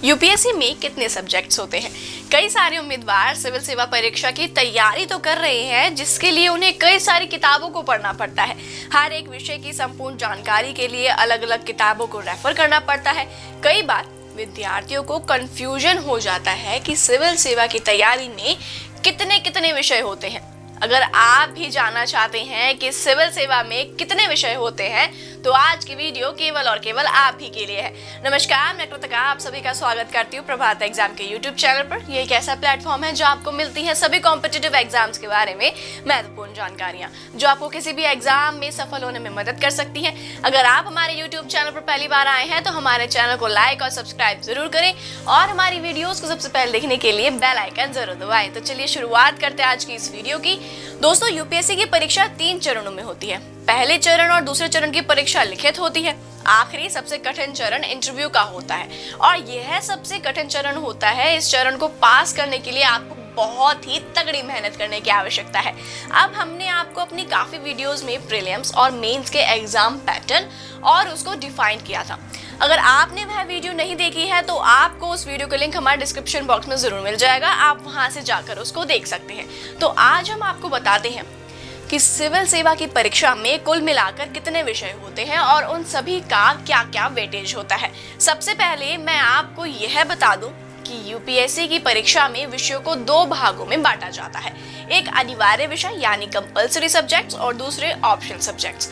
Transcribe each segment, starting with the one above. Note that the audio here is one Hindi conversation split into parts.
यूपीएससी में कितने सब्जेक्ट्स होते हैं? कई सारे उम्मीदवार सिविल सेवा परीक्षा की तैयारी तो कर रहे हैं, जिसके लिए उन्हें कई सारी किताबों को पढ़ना पड़ता है। हर एक विषय की संपूर्ण जानकारी के लिए अलग अलग किताबों को रेफर करना पड़ता है। कई बार विद्यार्थियों को कंफ्यूजन हो जाता है कि सिविल सेवा की तैयारी में कितने कितने विषय होते हैं। अगर आप भी जानना चाहते हैं कि सिविल सेवा में कितने विषय होते हैं, तो आज की वीडियो केवल और केवल आप ही के लिए है। नमस्कार, मैं कृतिका आप सभी का स्वागत करती हूँ प्रभात एग्जाम के यूट्यूब चैनल पर। ये एक ऐसा प्लेटफॉर्म है जहाँ आपको मिलती है सभी कॉम्पिटिटिव एग्जाम्स के बारे में महत्वपूर्ण जानकारियाँ, जो आपको किसी भी एग्जाम में सफल होने में मदद कर सकती है। अगर आप हमारे यूट्यूब चैनल पर पहली बार आए हैं तो हमारे चैनल को लाइक और सब्सक्राइब जरूर करें और हमारी वीडियोस को सबसे पहले देखने के लिए बेल आइकन जरूर दबाएं। तो चलिए शुरुआत करते हैं आज की इस वीडियो की। दोस्तों, यूपीएससी की परीक्षा 3 चरणों में होती है। पहले चरण और दूसरे चरण की परीक्षा लिखित होती है। आखिरी सबसे कठिन चरण इंटरव्यू का होता है और यह सबसे कठिन चरण होता है। इस चरण को पास करने के लिए आपको बहुत ही तगड़ी मेहनत करने की आवश्यकता है। अब हमने आपको अपनी काफी वीडियोस में प्रीलिम्स और मेंस के एग्जाम पैटर्न और उसको डिफाइन किया था। अगर आपने वह वीडियो नहीं देखी है तो आपको उस वीडियो का लिंक हमारे डिस्क्रिप्शन बॉक्स में जरूर मिल जाएगा, आप वहां से जाकर उसको देख सकते हैं। तो आज हम आपको बताते हैं कि सिविल सेवा की परीक्षा में कुल मिलाकर कितने विषय होते हैं और उन सभी का क्या क्या वेटेज होता है। सबसे पहले मैं आपको यह बता दूं कि यूपीएससी की परीक्षा में विषयों को 2 भागों में बांटा जाता है। एक अनिवार्य विषय यानी कंपल्सरी सब्जेक्ट्स और दूसरे ऑप्शनल सब्जेक्ट्स।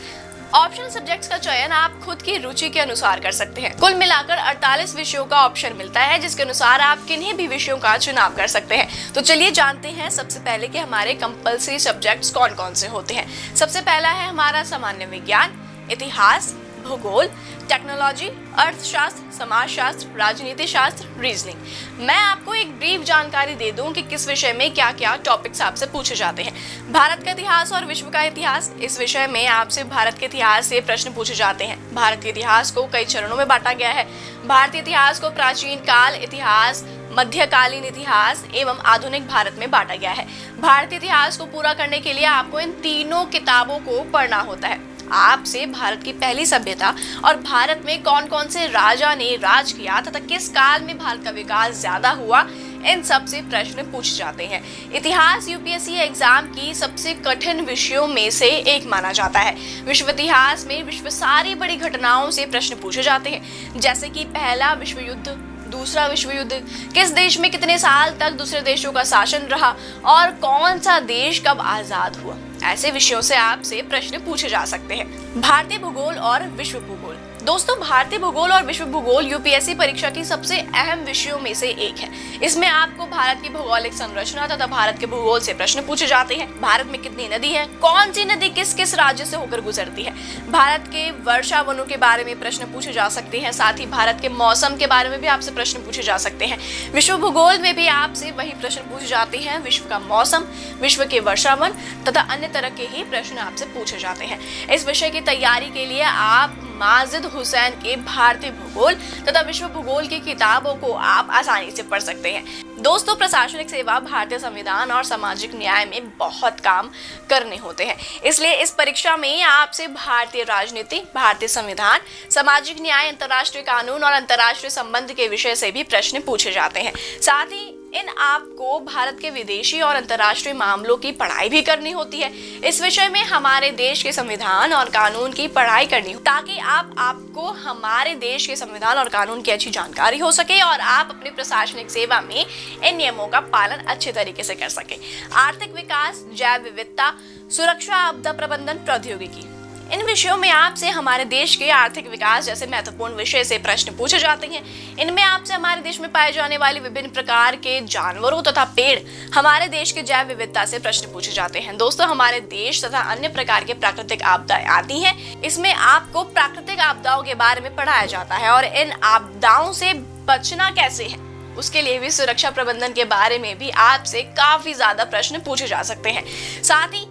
ऑप्शनल सब्जेक्ट्स का चयन आप खुद की रुचि के अनुसार कर सकते हैं। कुल मिलाकर 48 विषयों का ऑप्शन मिलता है, जिसके अनुसार आप किन्हीं भी विषयों का चुनाव कर सकते हैं। तो चलिए जानते हैं सबसे पहले कि हमारे कंपल्सरी सब्जेक्ट्स कौन कौन से होते हैं। सबसे पहला है हमारा सामान्य विज्ञान, इतिहास, भूगोल, टेक्नोलॉजी, अर्थशास्त्र, समाजशास्त्र, राजनीति शास्त्र, रीजनिंग। मैं आपको एक ब्रीफ जानकारी दे दूं कि किस विषय में क्या क्या टॉपिक्स आपसे पूछे जाते हैं। भारत का इतिहास और विश्व का इतिहास, इस विषय में आपसे भारत के इतिहास से प्रश्न पूछे जाते हैं। भारत के इतिहास को कई चरणों में बांटा गया है। भारतीय इतिहास को प्राचीन काल इतिहास, मध्यकालीन इतिहास एवं आधुनिक भारत में बांटा गया है। भारतीय इतिहास को पूरा करने के लिए आपको इन तीनों किताबों को पढ़ना होता है। आपसे भारत की पहली सभ्यता और भारत में कौन कौन से राजा ने राज किया तथा किस काल में भारत का विकास ज्यादा हुआ, इन सब से प्रश्न पूछे जाते हैं। इतिहास यूपीएससी एग्जाम की सबसे कठिन विषयों में से एक माना जाता है। विश्व इतिहास में विश्व सारी बड़ी घटनाओं से प्रश्न पूछे जाते हैं, जैसे कि पहला विश्व युद्ध, दूसरा विश्व युद्ध, किस देश में कितने साल तक दूसरे देशों का शासन रहा और कौन सा देश कब आजाद हुआ। ऐसे विषयों से आपसे प्रश्न पूछे जा सकते हैं। भारतीय भूगोल और विश्व भूगोल। दोस्तों, भारतीय भूगोल और विश्व भूगोल यूपीएससी परीक्षा की सबसे अहम विषयों में से एक है। इसमें आपको भारत की भौगोलिक संरचना तथा भारत के भूगोल से प्रश्न पूछे जाते हैं। भारत में कितनी नदी है, कौन सी नदी किस किस राज्य से होकर गुजरती है। भारत के वर्षा वनों के बारे में प्रश्न पूछे जा सकते हैं। साथ ही भारत के मौसम के बारे में भी आपसे प्रश्न पूछे जा सकते हैं। विश्व भूगोल में भी आपसे वही प्रश्न पूछे जाते हैं। विश्व का मौसम, विश्व के वर्षा वन तथा अन्य तरह के ही प्रश्न आपसे पूछे जाते हैं। इस विषय की तैयारी के लिए आप माजिद हुसैन के भारतीय भूगोल तथा विश्व भूगोल की किताबों को आप आसानी से पढ़ सकते हैं। दोस्तों, प्रशासनिक सेवा भारतीय संविधान और सामाजिक न्याय में बहुत काम करने होते हैं, इसलिए इस परीक्षा में आपसे भारतीय राजनीति, भारतीय संविधान, सामाजिक न्याय, अंतर्राष्ट्रीय कानून और अंतर्राष्ट्रीय संबंध के विषय से भी प्रश्न पूछे जाते हैं। साथ ही इन आपको भारत के विदेशी और अंतर्राष्ट्रीय मामलों की पढ़ाई भी करनी होती है। इस विषय में हमारे देश के संविधान और कानून की पढ़ाई करनी हो, ताकि आपको हमारे देश के संविधान और कानून की अच्छी जानकारी हो सके और आप अपनी प्रशासनिक सेवा में इन नियमों का पालन अच्छे तरीके से कर सके। आर्थिक विकास, जैव विविधता, सुरक्षा, आपदा प्रबंधन, प्रौद्योगिकी, इन विषयों में आपसे हमारे देश के आर्थिक विकास जैसे महत्वपूर्ण विषय से प्रश्न पूछे जाते हैं। इनमें आपसे हमारे देश में पाए जाने वाले विभिन्न प्रकार के जानवरों तथा पेड़, हमारे देश के जैव विविधता से प्रश्न पूछे जाते हैं। दोस्तों, हमारे देश तथा अन्य प्रकार के प्राकृतिक आपदाएं आती हैं। इसमें आपको प्राकृतिक आपदाओं के बारे में पढ़ाया जाता है और इन आपदाओं से बचना कैसे है, उसके लिए भी सुरक्षा प्रबंधन के बारे में भी आपसे काफी ज्यादा प्रश्न पूछे जा सकते हैं। साथ ही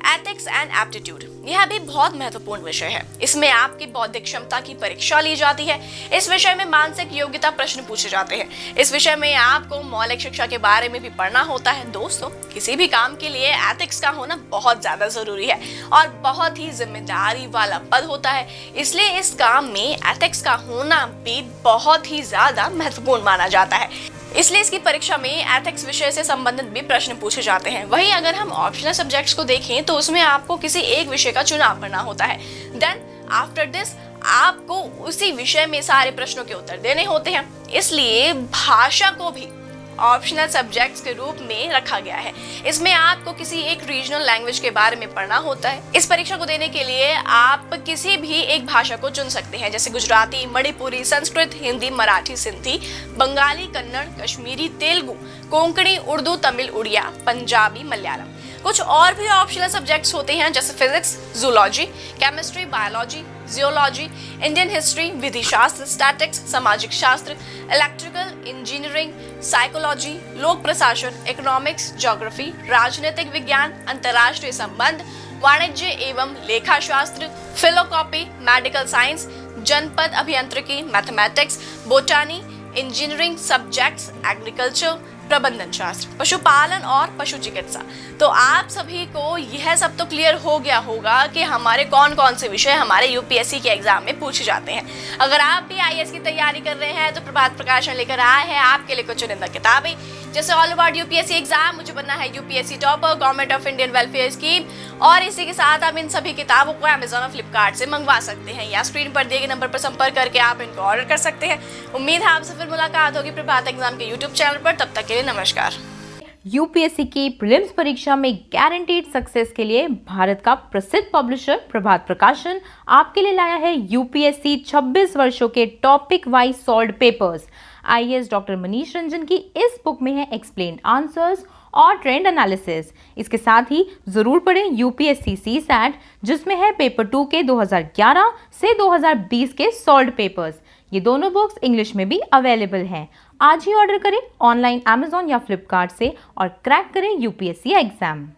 एथिक्स एंड एप्टीट्यूड, यह भी बहुत महत्वपूर्ण विषय है। इसमें आपकी बौद्धिक क्षमता की परीक्षा ली जाती है। इस विषय में मानसिक योग्यता प्रश्न पूछे जाते हैं। इस विषय में आपको मौलिक शिक्षा के बारे में भी पढ़ना होता है। दोस्तों, किसी भी काम के लिए एथिक्स का होना बहुत ज्यादा जरूरी है और बहुत ही जिम्मेदारी वाला पद होता है। इसलिए इस काम में एथिक्स का होना भी बहुत ही ज्यादा महत्वपूर्ण माना जाता है। इसलिए इसकी परीक्षा में एथिक्स विषय से संबंधित भी प्रश्न पूछे जाते हैं। वहीं अगर हम ऑप्शनल सब्जेक्ट्स को देखें तो उसमें आपको किसी एक विषय का चुनाव करना होता है। देन आफ्टर दिस आपको उसी विषय में सारे प्रश्नों के उत्तर देने होते हैं। इसलिए भाषा को भी ऑप्शनल सब्जेक्ट्स के रूप में रखा गया है। इसमें आपको किसी एक रीजनल लैंग्वेज के बारे में पढ़ना होता है। इस परीक्षा को देने के लिए आप किसी भी एक भाषा को चुन सकते हैं, जैसे गुजराती, मणिपुरी, संस्कृत, हिंदी, मराठी, सिंधी, बंगाली, कन्नड़, कश्मीरी, तेलुगु, कोंकणी, उर्दू, तमिल, उड़िया, पंजाबी, मलयालम। कुछ और भी ऑप्शनल सब्जेक्ट्स होते हैं जैसे physics, zoology, chemistry, biology, geology, Indian history, विधि शास्त्र, स्टैटिक्स, सामाजिक शास्त्र, इलेक्ट्रिकल, इंजीनियरिंग, साइकोलॉजी, लोक प्रशासन, इकोनॉमिक्स, ज्योग्राफी, राजनीतिक विज्ञान, अंतर्राष्ट्रीय संबंध, वाणिज्य एवं लेखा शास्त्र, फिलोकॉपी, मेडिकल साइंस, जनपद अभियांत्रिकी, मैथमेटिक्स, बोटानी, इंजीनियरिंग सब्जेक्ट्स, एग्रीकल्चर, प्रबंधन शास्त्र, पशुपालन और पशु चिकित्सा। तो आप सभी को यह सब तो क्लियर हो गया होगा कि हमारे कौन कौन से विषय हमारे यूपीएससी के एग्जाम में पूछे जाते हैं। अगर आप भी आईएएस की तैयारी कर रहे हैं तो प्रभात प्रकाशन लेकर आए हैं आपके लिए कुछ चुनिंदा किताबें, जैसे ऑल ओवर यूपीएससी एग्जाम, मुझे बनना है UPSC topper, government of Indian welfare scheme, और इसी के साथ आप इन सभी किताबों को अमेजॉन और फ्लिपकार्ट से मंगवा सकते हैं या स्क्रीन पर दिए गए नंबर पर संपर्क करके आप इनको ऑर्डर कर सकते हैं। उम्मीद है आपसे फिर मुलाकात होगी प्रभात एग्जाम के यूट्यूब चैनल पर। तब तक के लिए नमस्कार। यूपीएससी की प्रीलिम्स परीक्षा में गारंटीड सक्सेस के लिए भारत का प्रसिद्ध पब्लिशर प्रभात प्रकाशन आपके लिए लाया है यूपीएससी 26 वर्षों के topic wise solved papers. IAS doctor Manish Ranjan की इस बुक में है एक्सप्लेन्ड आंसर्स और ट्रेंड एनालिसिस। इसके साथ ही जरूर पढ़ें यूपीएससी सीसैट, जिसमें है पेपर 2 के 2011 से 2020 के सॉल्व्ड पेपर्स। ये दोनों बुक्स इंग्लिश में भी अवेलेबल हैं। आज ही ऑर्डर करें ऑनलाइन अमेजॉन या फ्लिपकार्ट से और क्रैक करें यूपीएससी एग्जाम।